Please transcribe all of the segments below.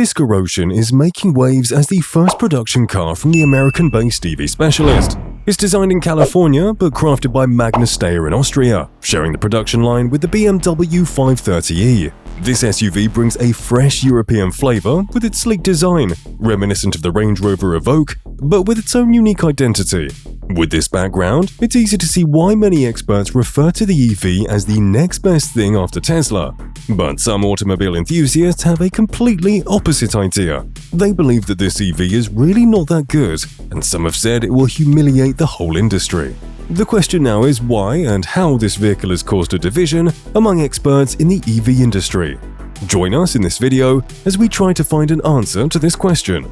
Fisker Ocean is making waves as the first production car from the American-based EV specialist. It's designed in California but crafted by Magna Steyr in Austria, sharing the production line with the BMW 530e. This SUV brings a fresh European flavor with its sleek design, reminiscent of the Range Rover Evoque, but with its own unique identity. With this background, it's easy to see why many experts refer to the EV as the next best thing after Tesla. But some automobile enthusiasts have a completely opposite idea. They believe that this EV is really not that good, and some have said it will humiliate the whole industry. The question now is why and how this vehicle has caused a division among experts in the EV industry. Join us in this video as we try to find an answer to this question.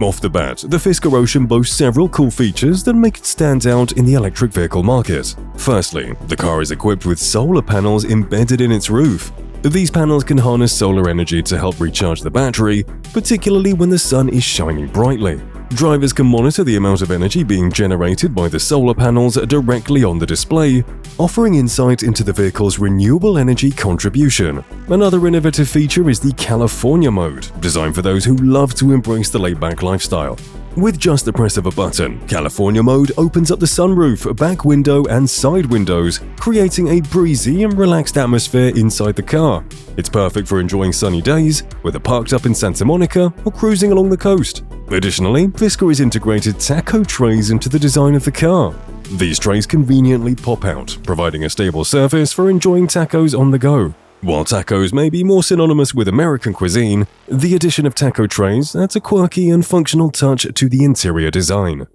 Off the bat, the Fisker Ocean boasts several cool features that make it stand out in the electric vehicle market. Firstly, the car is equipped with solar panels embedded in its roof. These panels can harness solar energy to help recharge the battery, particularly when the sun is shining brightly. Drivers can monitor the amount of energy being generated by the solar panels directly on the display, offering insight into the vehicle's renewable energy contribution. Another innovative feature is the California mode, designed for those who love to embrace the laid-back lifestyle. With just the press of a button, California mode opens up the sunroof, back window, and side windows, creating a breezy and relaxed atmosphere inside the car. It's perfect for enjoying sunny days, whether parked up in Santa Monica or cruising along the coast. Additionally, Fisker has integrated tacho trays into the design of the car. These trays conveniently pop out, providing a stable surface for enjoying tacos on the go. While tacos may be more synonymous with American cuisine, the addition of taco trays adds a quirky and functional touch to the interior design.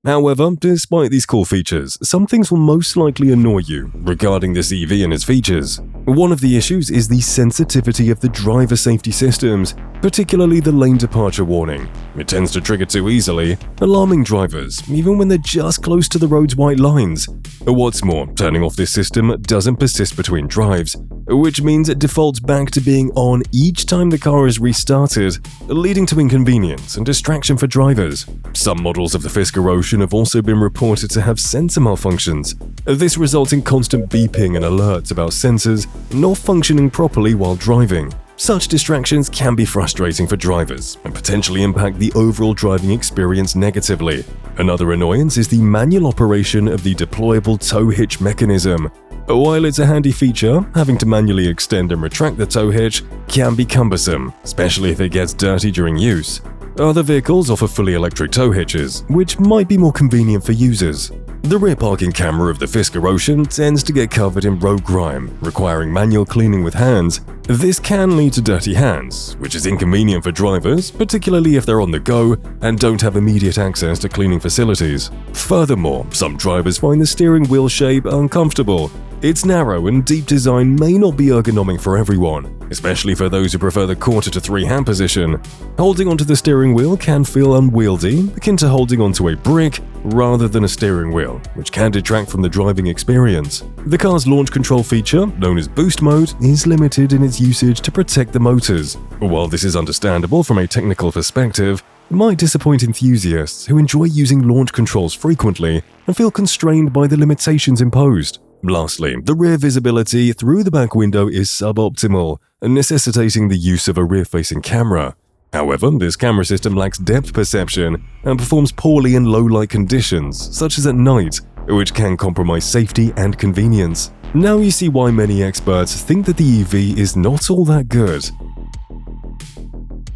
However, despite these cool features, some things will most likely annoy you regarding this EV and its features. One of the issues is the sensitivity of the driver safety systems, particularly the lane departure warning. It tends to trigger too easily, alarming drivers, even when they're just close to the road's white lines. What's more, turning off this system doesn't persist between drives, which means it defaults back to being on each time the car is restarted, leading to inconvenience and distraction for drivers. Some models of the Fisker Ocean have also been reported to have sensor malfunctions. This results in constant beeping and alerts about sensors not functioning properly while driving. Such distractions can be frustrating for drivers and potentially impact the overall driving experience negatively. Another annoyance is the manual operation of the deployable tow hitch mechanism. While it's a handy feature, having to manually extend and retract the tow hitch can be cumbersome, especially if it gets dirty during use. Other vehicles offer fully electric tow hitches, which might be more convenient for users. The rear parking camera of the Fisker Ocean tends to get covered in road grime, requiring manual cleaning with hands. This can lead to dirty hands, which is inconvenient for drivers, particularly if they're on the go and don't have immediate access to cleaning facilities. Furthermore, some drivers find the steering wheel shape uncomfortable. Its narrow and deep design may not be ergonomic for everyone, especially for those who prefer the quarter to three hand position. Holding onto the steering wheel can feel unwieldy, akin to holding onto a brick rather than a steering wheel, which can detract from the driving experience. The car's launch control feature, known as Boost Mode, is limited in its usage to protect the motors. While this is understandable from a technical perspective, it might disappoint enthusiasts who enjoy using launch controls frequently and feel constrained by the limitations imposed. Lastly, the rear visibility through the back window is suboptimal, necessitating the use of a rear-facing camera. However, this camera system lacks depth perception and performs poorly in low-light conditions, such as at night, which can compromise safety and convenience. Now you see why many experts think that the EV is not all that good.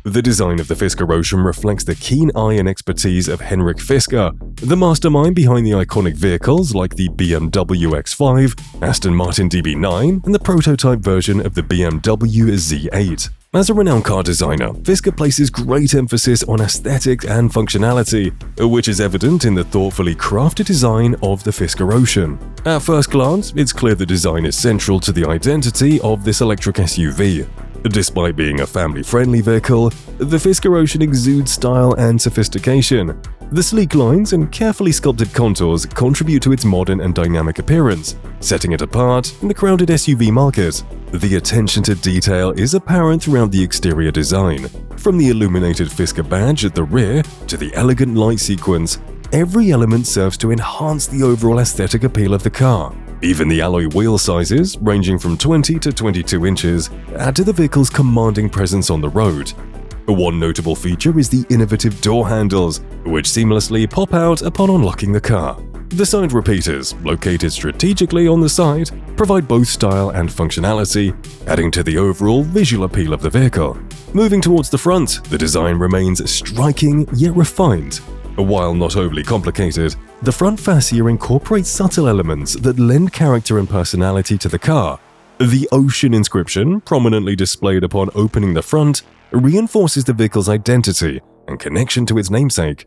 The design of the Fisker Ocean reflects the keen eye and expertise of Henrik Fisker, the mastermind behind the iconic vehicles like the BMW X5, Aston Martin DB9, and the prototype version of the BMW Z8. As a renowned car designer, Fisker places great emphasis on aesthetics and functionality, which is evident in the thoughtfully crafted design of the Fisker Ocean. At first glance, it's clear the design is central to the identity of this electric SUV. Despite being a family-friendly vehicle, the Fisker Ocean exudes style and sophistication. The sleek lines and carefully sculpted contours contribute to its modern and dynamic appearance, setting it apart in the crowded SUV market. The attention to detail is apparent throughout the exterior design. From the illuminated Fisker badge at the rear to the elegant light sequence, every element serves to enhance the overall aesthetic appeal of the car. Even the alloy wheel sizes, ranging from 20 to 22 inches, add to the vehicle's commanding presence on the road. One notable feature is the innovative door handles, which seamlessly pop out upon unlocking the car. The side repeaters, located strategically on the side, provide both style and functionality, adding to the overall visual appeal of the vehicle. Moving towards the front, the design remains striking yet refined. While not overly complicated, the front fascia incorporates subtle elements that lend character and personality to the car. The Ocean inscription, prominently displayed upon opening the front, reinforces the vehicle's identity and connection to its namesake.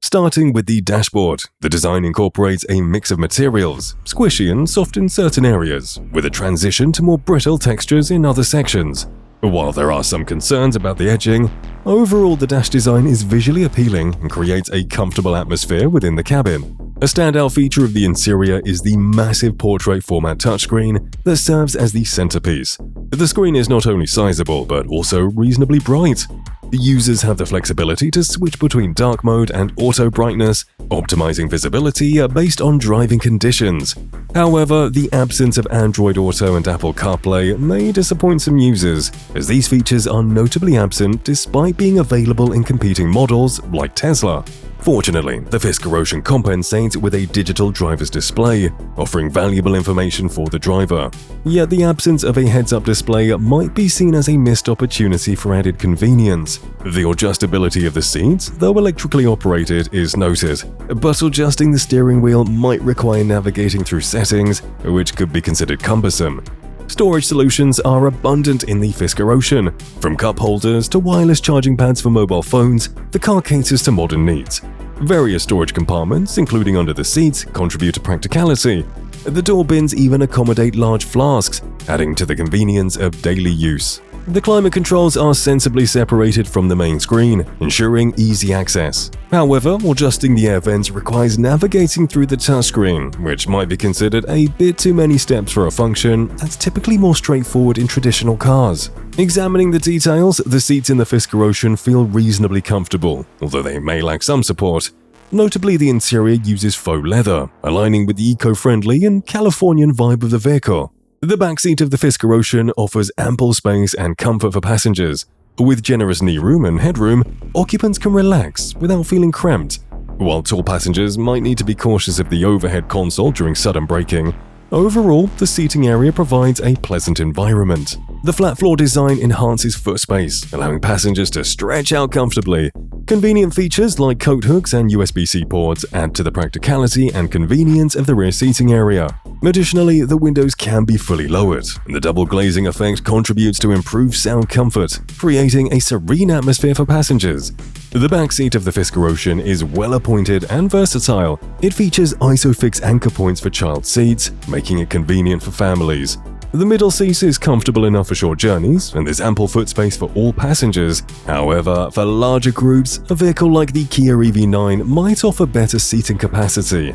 Starting with the dashboard, the design incorporates a mix of materials, squishy and soft in certain areas, with a transition to more brittle textures in other sections. While there are some concerns about the edging, overall the dash design is visually appealing and creates a comfortable atmosphere within the cabin. A standout feature of the interior is the massive portrait format touchscreen that serves as the centerpiece. The screen is not only sizable but also reasonably bright. Users have the flexibility to switch between dark mode and auto brightness, optimizing visibility based on driving conditions. However, the absence of Android Auto and Apple CarPlay may disappoint some users, as these features are notably absent despite being available in competing models like Tesla. Fortunately, the Fisker Ocean compensates with a digital driver's display, offering valuable information for the driver. Yet the absence of a heads-up display might be seen as a missed opportunity for added convenience. The adjustability of the seats, though electrically operated, is noted, but adjusting the steering wheel might require navigating through settings, which could be considered cumbersome. Storage solutions are abundant in the Fisker Ocean. From cup holders to wireless charging pads for mobile phones, the car caters to modern needs. Various storage compartments, including under the seats, contribute to practicality. The door bins even accommodate large flasks, adding to the convenience of daily use. The climate controls are sensibly separated from the main screen, ensuring easy access. However, adjusting the air vents requires navigating through the touchscreen, which might be considered a bit too many steps for a function that's typically more straightforward in traditional cars. Examining the details, the seats in the Fisker Ocean feel reasonably comfortable, although they may lack some support. Notably, the interior uses faux leather, aligning with the eco-friendly and Californian vibe of the vehicle. The backseat of the Fisker Ocean offers ample space and comfort for passengers. With generous knee room and headroom, occupants can relax without feeling cramped. While tall passengers might need to be cautious of the overhead console during sudden braking, overall, the seating area provides a pleasant environment. The flat floor design enhances foot space, allowing passengers to stretch out comfortably. Convenient features like coat hooks and USB-C ports add to the practicality and convenience of the rear seating area. Additionally, the windows can be fully lowered, and the double glazing effect contributes to improved sound comfort, creating a serene atmosphere for passengers. The back seat of the Fisker Ocean is well appointed and versatile. It features ISOFIX anchor points for child seats, making it convenient for families. The middle seat is comfortable enough for short journeys, and there's ample foot space for all passengers. However, for larger groups, a vehicle like the Kia EV9 might offer better seating capacity.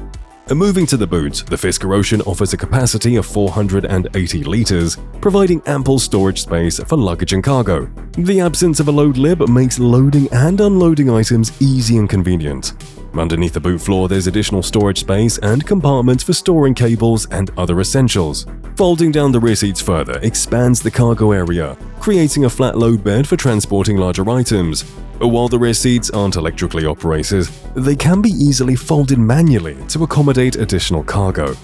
Moving to the boot, the Fisker Ocean offers a capacity of 480 liters, providing ample storage space for luggage and cargo. The absence of a load lib makes loading and unloading items easy and convenient. Underneath the boot floor, there's additional storage space and compartments for storing cables and other essentials. Folding down the rear seats further expands the cargo area, creating a flat load bed for transporting larger items. While the rear seats aren't electrically operated, they can be easily folded manually to accommodate additional cargo.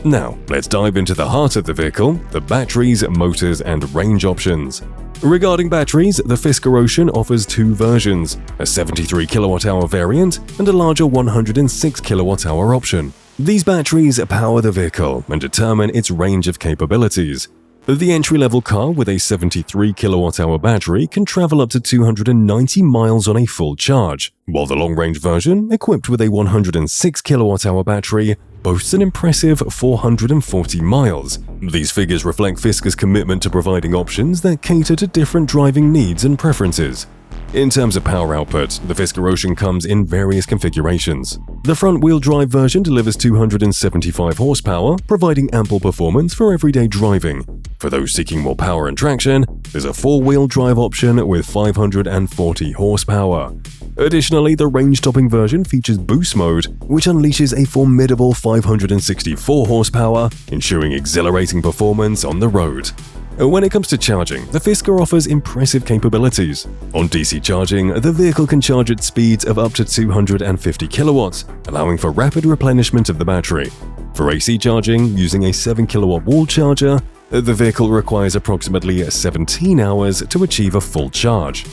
Now, let's dive into the heart of the vehicle, the batteries, motors, and range options. Regarding batteries, the Fisker Ocean offers two versions, a 73 kWh variant and a larger 106 kWh option. These batteries power the vehicle and determine its range of capabilities. The entry-level car with a 73 kWh battery can travel up to 290 miles on a full charge, while the long-range version, equipped with a 106 kWh battery, boasts an impressive 440 miles. These figures reflect Fisker's commitment to providing options that cater to different driving needs and preferences. In terms of power output, the Fisker Ocean comes in various configurations. The front-wheel drive version delivers 275 horsepower, providing ample performance for everyday driving. For those seeking more power and traction, there's a 4-wheel drive option with 540 horsepower. Additionally, the range-topping version features Boost Mode, which unleashes a formidable 564 horsepower, ensuring exhilarating performance on the road. When it comes to charging, the Fisker offers impressive capabilities. On DC charging, the vehicle can charge at speeds of up to 250 kilowatts, allowing for rapid replenishment of the battery. For AC charging, using a 7 kilowatt wall charger, the vehicle requires approximately 17 hours to achieve a full charge.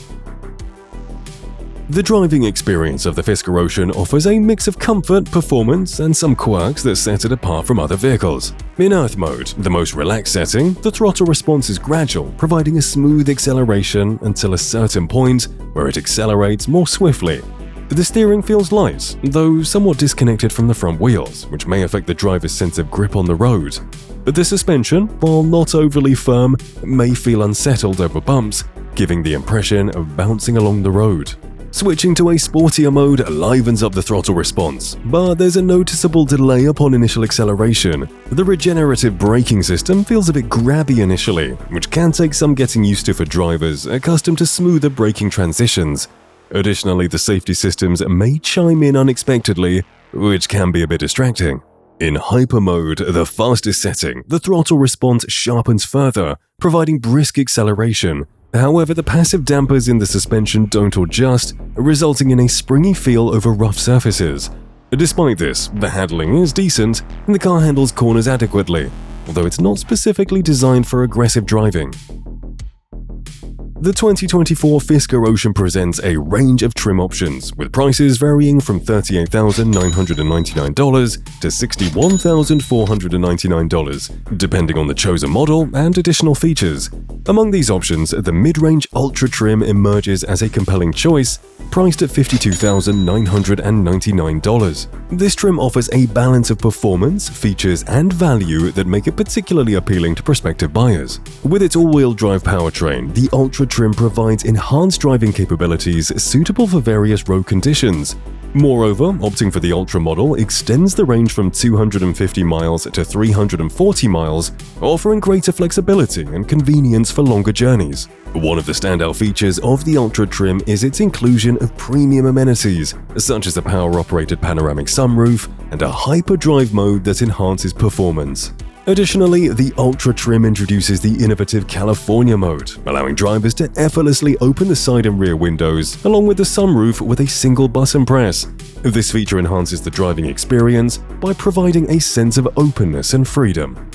The driving experience of the Fisker Ocean offers a mix of comfort, performance, and some quirks that set it apart from other vehicles. In Earth mode, the most relaxed setting, the throttle response is gradual, providing a smooth acceleration until a certain point where it accelerates more swiftly. The steering feels light, though somewhat disconnected from the front wheels, which may affect the driver's sense of grip on the road. But the suspension, while not overly firm, may feel unsettled over bumps, giving the impression of bouncing along the road. Switching to a sportier mode livens up the throttle response, but there's a noticeable delay upon initial acceleration. The regenerative braking system feels a bit grabby initially, which can take some getting used to for drivers accustomed to smoother braking transitions. Additionally, the safety systems may chime in unexpectedly, which can be a bit distracting. In Hyper mode, the fastest setting, the throttle response sharpens further, providing brisk acceleration. However, the passive dampers in the suspension don't adjust, resulting in a springy feel over rough surfaces. Despite this, the handling is decent, and the car handles corners adequately, although it's not specifically designed for aggressive driving. The 2024 Fisker Ocean presents a range of trim options, with prices varying from $38,999 to $61,499, depending on the chosen model and additional features. Among these options, the mid-range Ultra trim emerges as a compelling choice, priced at $52,999. This trim offers a balance of performance, features, and value that make it particularly appealing to prospective buyers. With its all-wheel drive powertrain, the Ultra trim provides enhanced driving capabilities suitable for various road conditions. Moreover, opting for the Ultra model extends the range from 250 miles to 340 miles, offering greater flexibility and convenience for longer journeys. One of the standout features of the Ultra trim is its inclusion of premium amenities, such as a power-operated panoramic sunroof and a hyperdrive mode that enhances performance. Additionally, the Ultra trim introduces the innovative California mode, allowing drivers to effortlessly open the side and rear windows, along with the sunroof with a single button press. This feature enhances the driving experience by providing a sense of openness and freedom.